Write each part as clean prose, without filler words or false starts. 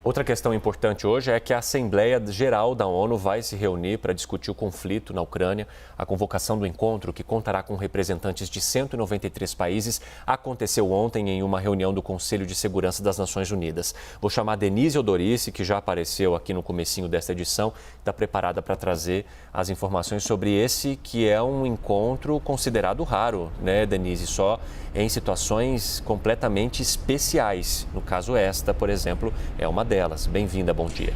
Outra questão importante hoje é que a Assembleia Geral da ONU vai se reunir para discutir o conflito na Ucrânia. A convocação do encontro, que contará com representantes de 193 países, aconteceu ontem em uma reunião do Conselho de Segurança das Nações Unidas. Vou chamar Denise Odorice, que já apareceu aqui no comecinho desta edição, está preparada para trazer as informações sobre esse que é um encontro considerado raro, né, Denise? Só em situações completamente especiais. No caso esta, por exemplo, é uma delas. Bem-vinda, bom dia.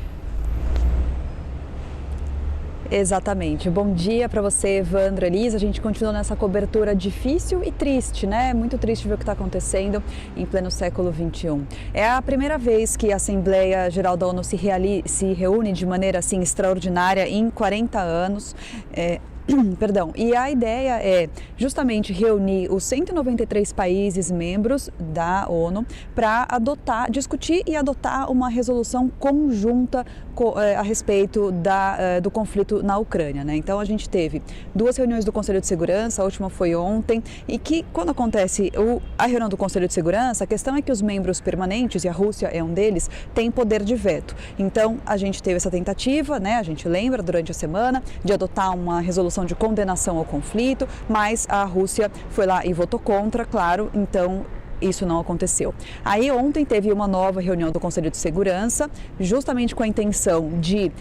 Exatamente. Bom dia para você, Evandro, Elisa. A gente continua nessa cobertura difícil e triste, né? Muito triste ver o que está acontecendo em pleno século XXI. É a primeira vez que a Assembleia Geral da ONU se reúne de maneira assim extraordinária em 40 anos. E a ideia é justamente reunir os 193 países membros da ONU para discutir e adotar uma resolução conjunta a respeito do conflito na Ucrânia, né? Então a gente teve 2 reuniões do Conselho de Segurança, a última foi ontem, e que quando acontece a reunião do Conselho de Segurança, a questão é que os membros permanentes, e a Rússia é um deles, têm poder de veto. Então a gente teve essa tentativa, né? A gente lembra durante a semana de adotar uma resolução de condenação ao conflito, mas a Rússia foi lá e votou contra, claro, então isso não aconteceu. Aí ontem teve uma nova reunião do Conselho de Segurança, justamente com a intenção de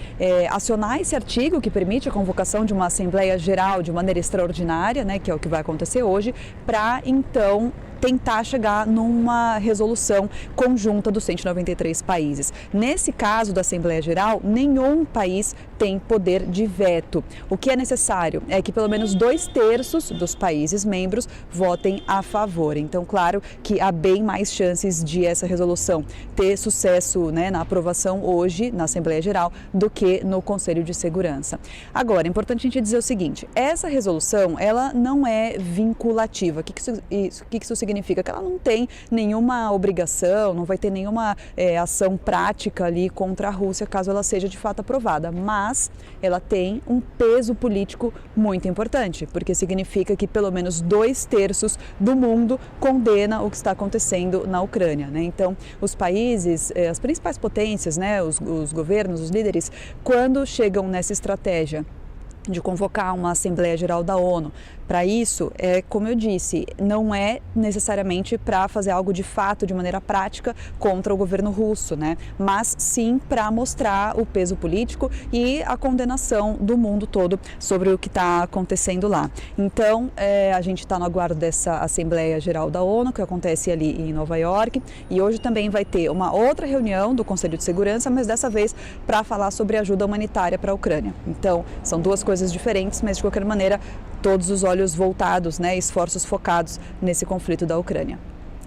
acionar esse artigo que permite a convocação de uma Assembleia Geral de maneira extraordinária, né, que é o que vai acontecer hoje, para então tentar chegar numa resolução conjunta dos 193 países. Nesse caso da Assembleia Geral, nenhum país tem poder de veto. O que é necessário é que pelo menos 2/3 dos países membros votem a favor. Então, claro que há bem mais chances de essa resolução ter sucesso, né, na aprovação hoje na Assembleia Geral do que no Conselho de Segurança. Agora, é importante a gente dizer o seguinte: essa resolução, ela não é vinculativa. O que isso significa? Que ela não tem nenhuma obrigação, não vai ter nenhuma ação prática ali contra a Rússia caso ela seja de fato aprovada, mas ela tem um peso político muito importante, porque significa que pelo menos 2/3 do mundo condena o que está acontecendo na Ucrânia, né? Então, os países, as principais potências, né, os governos, os líderes, quando chegam nessa estratégia de convocar uma Assembleia Geral da ONU. Para isso, como eu disse, não é necessariamente para fazer algo de fato, de maneira prática, contra o governo russo, né? Mas sim para mostrar o peso político e a condenação do mundo todo sobre o que está acontecendo lá. Então, a gente está no aguardo dessa Assembleia Geral da ONU, que acontece ali em Nova York, e hoje também vai ter uma outra reunião do Conselho de Segurança, mas dessa vez para falar sobre ajuda humanitária para a Ucrânia. Então, são duas coisas diferentes, mas de qualquer maneira, todos os olhos voltados, né, esforços focados nesse conflito da Ucrânia.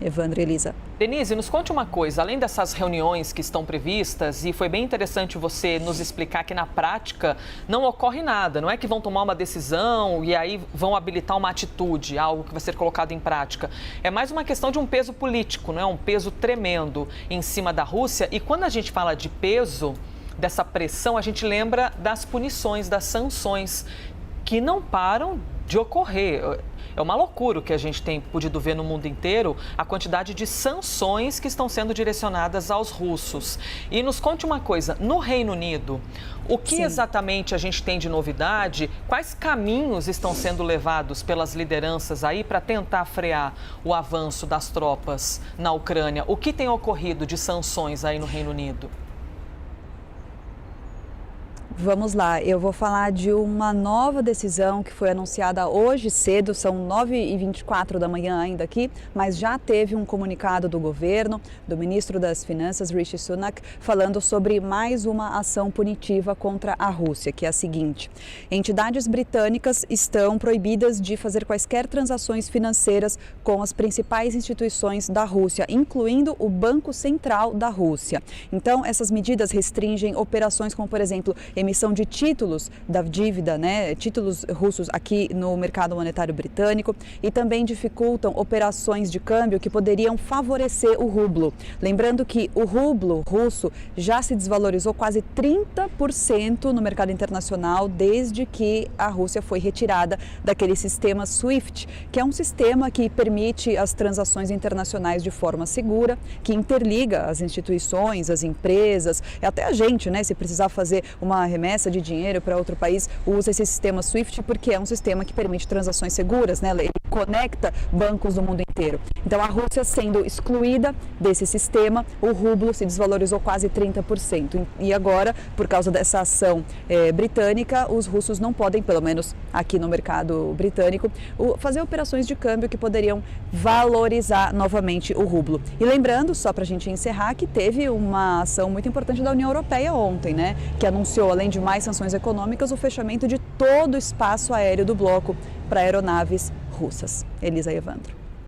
Evandro e Elisa. Denise, nos conte uma coisa, além dessas reuniões que estão previstas, e foi bem interessante você nos explicar que na prática não ocorre nada, não é que vão tomar uma decisão e aí vão habilitar uma atitude, algo que vai ser colocado em prática. É mais uma questão de um peso político, não é? Um peso tremendo em cima da Rússia. E quando a gente fala de peso, dessa pressão, a gente lembra das punições, das sanções, que não param de ocorrer. É uma loucura o que a gente tem podido ver no mundo inteiro, a quantidade de sanções que estão sendo direcionadas aos russos. E nos conte uma coisa, no Reino Unido, o que exatamente a gente tem de novidade? Quais caminhos estão sendo levados pelas lideranças aí para tentar frear o avanço das tropas na Ucrânia? O que tem ocorrido de sanções aí no Reino Unido? Vamos lá, eu vou falar de uma nova decisão que foi anunciada hoje cedo, são 9h24 da manhã ainda aqui, mas já teve um comunicado do governo, do ministro das Finanças, Rishi Sunak, falando sobre mais uma ação punitiva contra a Rússia, que é a seguinte: entidades britânicas estão proibidas de fazer quaisquer transações financeiras com as principais instituições da Rússia, incluindo o Banco Central da Rússia. Então, essas medidas restringem operações como, por exemplo, emissão de títulos da dívida, né, títulos russos aqui no mercado monetário britânico, e também dificultam operações de câmbio que poderiam favorecer o rublo. Lembrando que o rublo russo já se desvalorizou quase 30% no mercado internacional desde que a Rússia foi retirada daquele sistema SWIFT, que é um sistema que permite as transações internacionais de forma segura, que interliga as instituições, as empresas, e até a gente, né, se precisar fazer uma remessa de dinheiro para outro país, usa esse sistema SWIFT porque é um sistema que permite transações seguras, né? Ele conecta bancos do mundo inteiro. Então, a Rússia sendo excluída desse sistema, o rublo se desvalorizou quase 30%. E agora, por causa dessa ação britânica, os russos não podem, pelo menos aqui no mercado britânico, fazer operações de câmbio que poderiam valorizar novamente o rublo. E lembrando, só para a gente encerrar, que teve uma ação muito importante da União Europeia ontem, né? Que anunciou, além de mais sanções econômicas, o fechamento de todo o espaço aéreo do bloco para aeronaves russas. Elisa e Evandro.